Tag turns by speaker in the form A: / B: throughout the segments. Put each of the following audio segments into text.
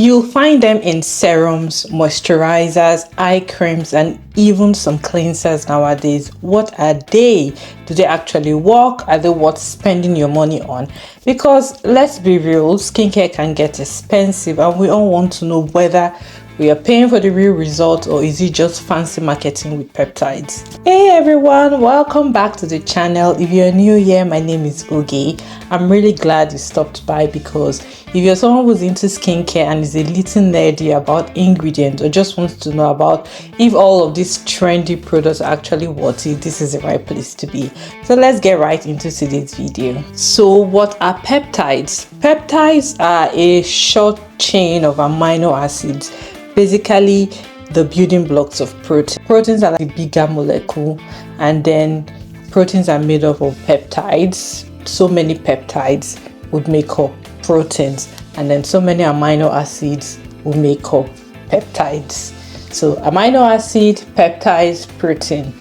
A: You'll find them in serums, moisturizers, eye creams, and even some cleansers nowadays. What are they? Do they actually work? Are they worth spending your money on? Because let's be real, skincare can get expensive and we all want to know whether we are paying for the real result or is it just fancy marketing with peptides. Hey everyone, welcome back to the channel. If you're new here, my name is Oge. I'm really glad you stopped by because if you're someone who's into skincare and is a little nerdy about ingredients or just wants to know about if all of these trendy products are actually worth it, this is the right place to be. So let's get right into today's video. So what are peptides? Peptides are a short chain of amino acids, basically the building blocks of protein. Proteins are like a bigger molecule, and then proteins are made up of peptides. So many peptides would make up proteins, and then so many amino acids will make up peptides. So amino acid, peptides, protein.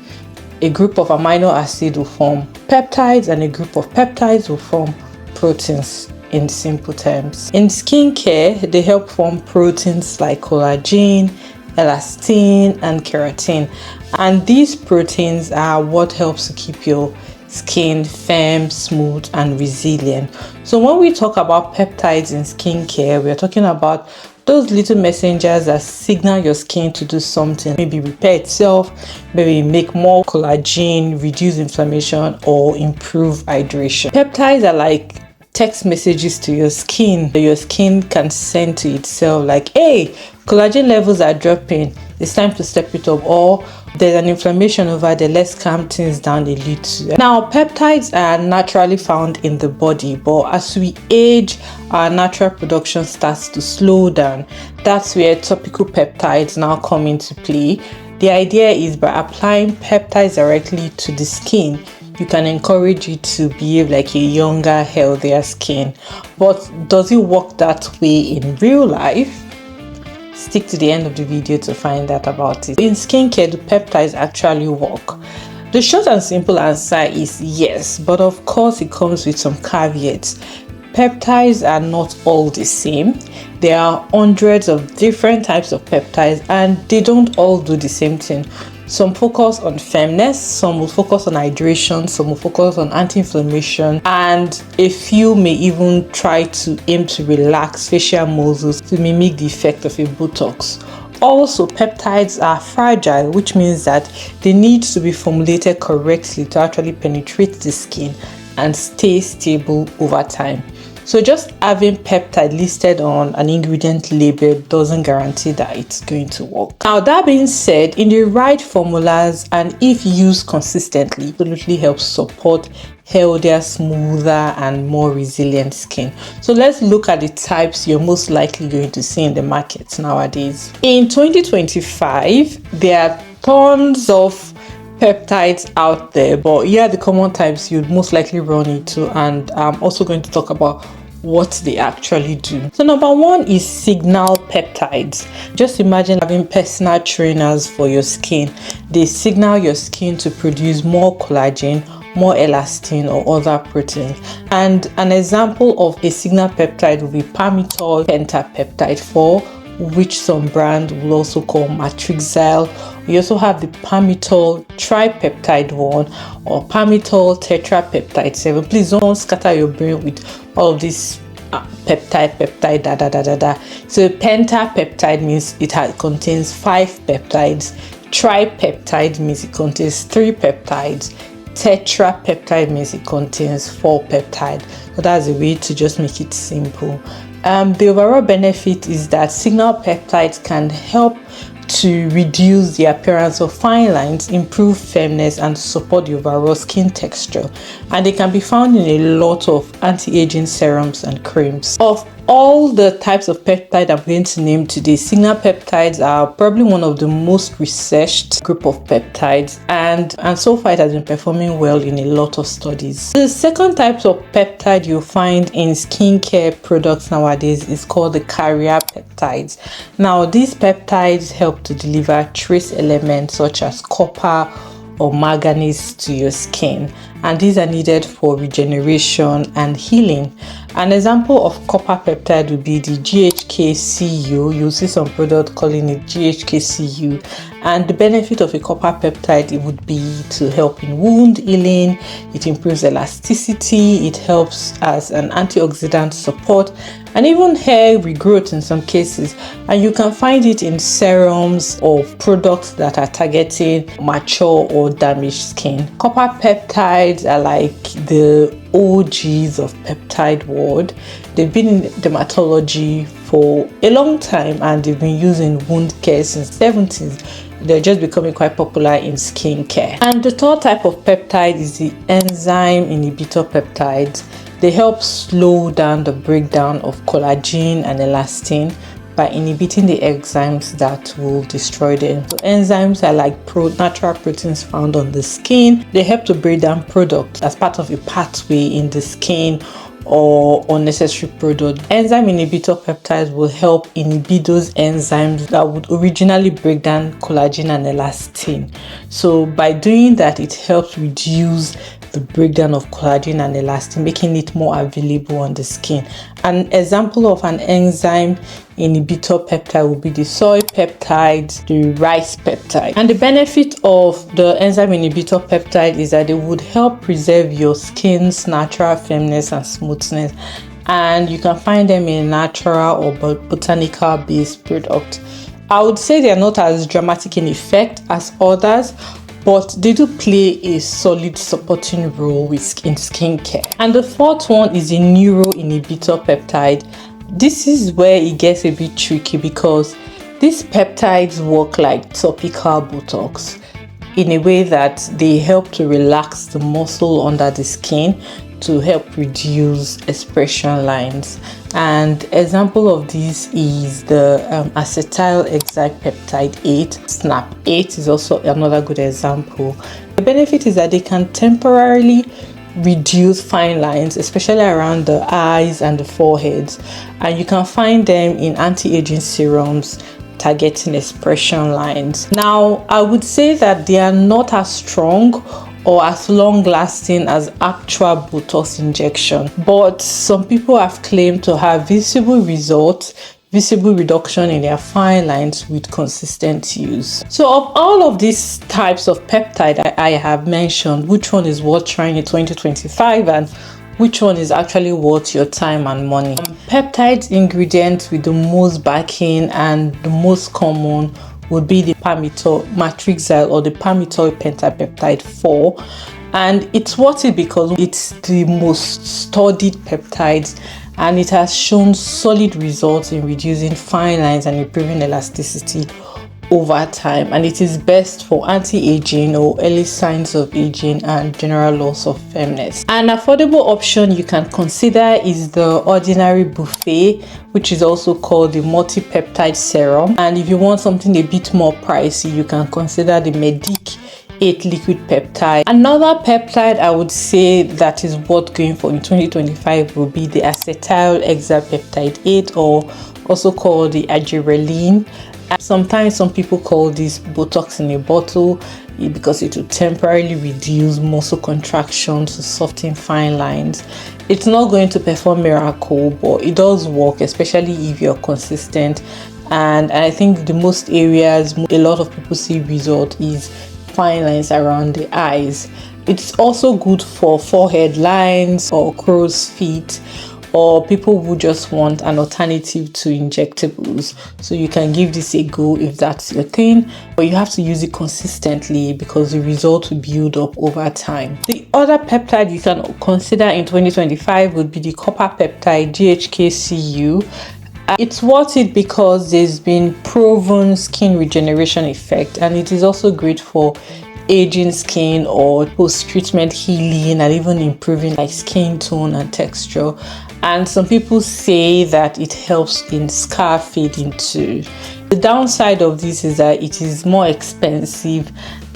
A: A group of amino acids will form peptides and a group of peptides will form proteins, in simple terms. In skincare, they help form proteins like collagen, elastin, and keratin. And these proteins are what helps to keep your skin firm, smooth, and resilient. So when we talk about peptides in skincare, we're talking about those little messengers that signal your skin to do something, maybe repair itself, maybe make more collagen, reduce inflammation, or improve hydration. Peptides are like text messages to your skin that your skin can send to itself, like, hey, collagen levels are dropping, it's time to step it up, or there's an inflammation over there, let's calm things down a little. Now, peptides are naturally found in the body, but as we age, our natural production starts to slow down. That's where topical peptides now come into play. The idea is by applying peptides directly to the skin, you can encourage it to behave like a younger, healthier skin. But does it work that way in real life? Stick to the end of the video to find out about it. In skincare, do peptides actually work? The short and simple answer is yes, but of course it comes with some caveats. Peptides are not all the same. There are hundreds of different types of peptides and they don't all do the same thing. Some focus on firmness, some will focus on hydration, some will focus on anti-inflammation, and a few may even try to aim to relax facial muscles to mimic the effect of a Botox. Also, peptides are fragile, which means that they need to be formulated correctly to actually penetrate the skin and stay stable over time. So just having peptide listed on an ingredient label doesn't guarantee that it's going to work. Now, that being said, in the right formulas and if used consistently, it absolutely helps support healthier, smoother, and more resilient skin. So let's look at the types you're most likely going to see in the market nowadays. In 2025, there are tons of peptides out there, but here are the common types you'd most likely run into, and I'm also going to talk about what they actually do. So number one is signal peptides. Just imagine having personal trainers for your skin. They signal your skin to produce more collagen, more elastin, or other proteins. And an example of a signal peptide will be palmitoyl pentapeptide 4, which some brand will also call Matrixyl. We also have the palmitoyl tripeptide 1 or palmitoyl tetrapeptide 7. Please don't scatter your brain with all of this peptide, da. So pentapeptide means it contains 5 peptides. Tripeptide means it contains 3 peptides. Tetrapeptide means it contains 4 peptides. So that's a way to just make it simple. The overall benefit is that signal peptides can help to reduce the appearance of fine lines, improve firmness, and support the overall skin texture. And they can be found in a lot of anti-aging serums and creams. Of all the types of peptide I'm going to name today, signal peptides are probably one of the most researched group of peptides, and so far it has been performing well in a lot of studies. The second type of peptide you'll find in skincare products nowadays is called the carrier peptides. Now, these peptides help to deliver trace elements such as copper or manganese to your skin, and these are needed for regeneration and healing. An example of copper peptide would be the GHKCU. You'll see some product calling it GHKCU, and the benefit of a copper peptide, it would be to help in wound healing. It improves elasticity, it helps as an antioxidant support, and even hair regrowth in some cases. And you can find it in serums or products that are targeting mature or damaged skin. Copper peptides are like the OGs of peptide world. They've been in dermatology for a long time, and they've been used in wound care since the 70s. They're just becoming quite popular in skincare. And the third type of peptide is the enzyme inhibitor peptides. They help slow down the breakdown of collagen and elastin by inhibiting the enzymes that will destroy them. So enzymes are like natural proteins found on the skin. They help to break down products as part of a pathway in the skin or unnecessary product. Enzyme inhibitor peptides will help inhibit those enzymes that would originally break down collagen and elastin. So by doing that, it helps reduce the breakdown of collagen and elastin, making it more available on the skin. An example of an enzyme inhibitor peptide would be the soy peptides, the rice peptide. And the benefit of the enzyme inhibitor peptide is that it would help preserve your skin's natural firmness and smoothness, and you can find them in natural or botanical based products. I would say they are not as dramatic in effect as others, but they do play a solid supporting role in skincare. And the fourth one is the neuroinhibitor peptide. This is where it gets a bit tricky because these peptides work like topical Botox in a way that they help to relax the muscle under the skin to help reduce expression lines. And example of this is the acetyl hexapeptide 8. SNAP 8 is also another good example. The benefit is that they can temporarily reduce fine lines, especially around the eyes and the foreheads, and you can find them in anti-aging serums targeting expression lines. Now, I would say that they are not as strong or as long lasting as actual Botox injection, but some people have claimed to have visible reduction in their fine lines with consistent use. So of all of these types of peptide I have mentioned, which one is worth trying in 2025 and which one is actually worth your time and money? Peptide ingredients with the most backing and the most common would be the Matrixyl or the palmitoyl pentapeptide 4, and it's worth it because it's the most studied peptides, and it has shown solid results in reducing fine lines and improving elasticity over time, and it is best for anti-aging or early signs of aging and general loss of firmness. An affordable option you can consider is the ordinary buffet, which is also called the multi-peptide serum. And if you want something a bit more pricey, you can consider the Medic 8 liquid peptide. Another peptide I would say that is worth going for in 2025 will be the acetyl hexapeptide 8, or also called the adrenaline. Sometimes some people call this Botox in a bottle because it will temporarily reduce muscle contraction to soften fine lines. It's not going to perform miracle, but it does work, especially if you're consistent. And I think the most areas a lot of people see result is fine lines around the eyes. It's also good for forehead lines or crow's feet, or people who just want an alternative to injectables. So you can give this a go if that's your thing, but you have to use it consistently because the result will build up over time. The other peptide you can consider in 2025 would be the copper peptide GHKCU. It's worth it because there's been proven skin regeneration effect, and it is also great for aging skin or post-treatment healing and even improving like skin tone and texture. And some people say that it helps in scar fading too. The downside of this is that it is more expensive,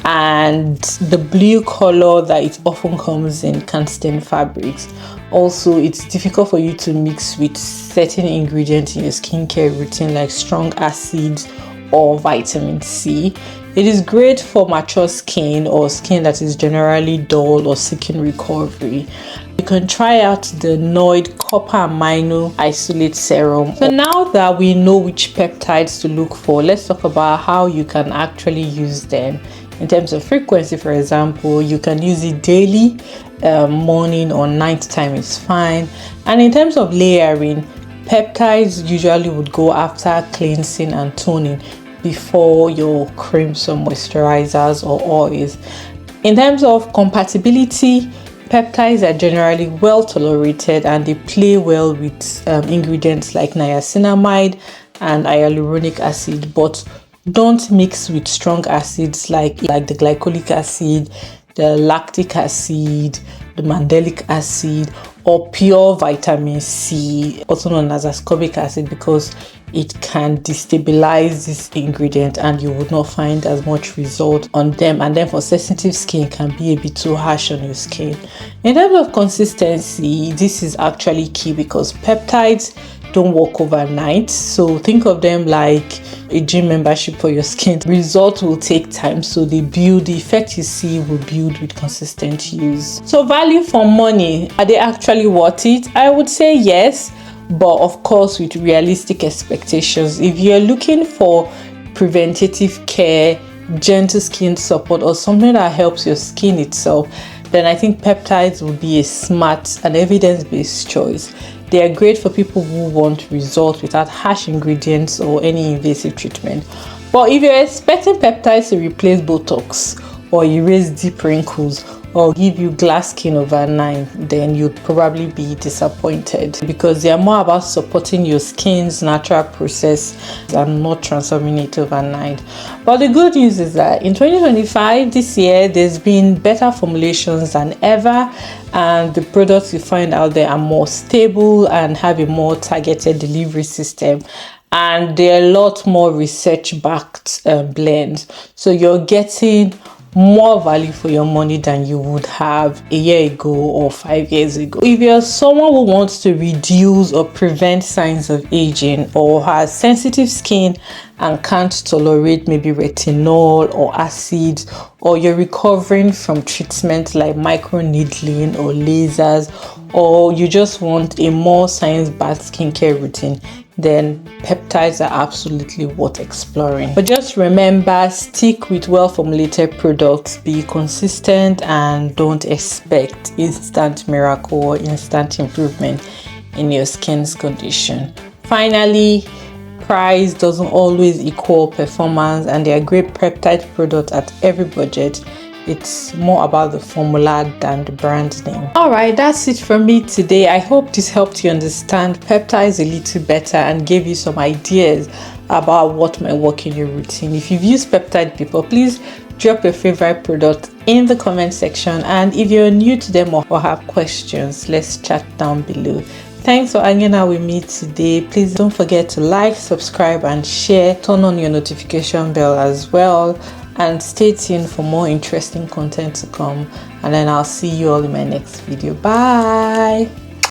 A: and the blue color that it often comes in can stain fabrics. Also, it's difficult for you to mix with certain ingredients in your skincare routine like strong acids or vitamin C. It is great for mature skin or skin that is generally dull or seeking recovery. You can try out the NIOD Copper Amino Isolate Serum. So now that we know which peptides to look for, let's talk about how you can actually use them. In terms of frequency, for example, you can use it daily, morning or night time is fine. And in terms of layering, peptides usually would go after cleansing and toning before your creams or moisturizers or oils. In terms of compatibility, peptides are generally well tolerated and they play well with ingredients like niacinamide and hyaluronic acid, but don't mix with strong acids like the glycolic acid, the lactic acid, the mandelic acid, or pure vitamin C, also known as ascorbic acid, because it can destabilize this ingredient and you would not find as much result on them. And then for sensitive skin, it can be a bit too harsh on your skin. In terms of consistency, this is actually key because peptides don't work overnight, so think of them like a gym membership for your skin. Results will take time, so the effect you see will build with consistent use. So value for money, are they actually worth it? I would say yes, but of course with realistic expectations. If you're looking for preventative care, gentle skin support, or something that helps your skin itself, then I think peptides would be a smart and evidence-based choice. They are great for people who want results without harsh ingredients or any invasive treatment. But if you're expecting peptides to replace Botox or erase deep wrinkles or give you glass skin overnight, then you'd probably be disappointed because they are more about supporting your skin's natural process and not transforming it overnight. But the good news is that in 2025, this year, there's been better formulations than ever, and the products you find out there are more stable and have a more targeted delivery system. And they're a lot more research-backed blends. So you're getting more value for your money than you would have a year ago or 5 years ago. If you're someone who wants to reduce or prevent signs of aging or has sensitive skin and can't tolerate maybe retinol or acids, or you're recovering from treatments like microneedling or lasers, or you just want a more science-backed skincare routine, then peptides are absolutely worth exploring. But just remember, stick with well-formulated products, be consistent, and don't expect instant miracle or instant improvement in your skin's condition. Finally, price doesn't always equal performance, and there are great peptide products at every budget. It's more about the formula than the brand name. Alright, that's it from me today. I hope this helped you understand peptides a little better and gave you some ideas about what might work in your routine. If you've used peptide before, please drop your favorite product in the comment section, and if you're new to them or have questions, let's chat down below. Thanks for hanging out with me today. Please don't forget to like, subscribe, and share. Turn on your notification bell as well, and stay tuned for more interesting content to come. And then I'll see you all in my next video. Bye.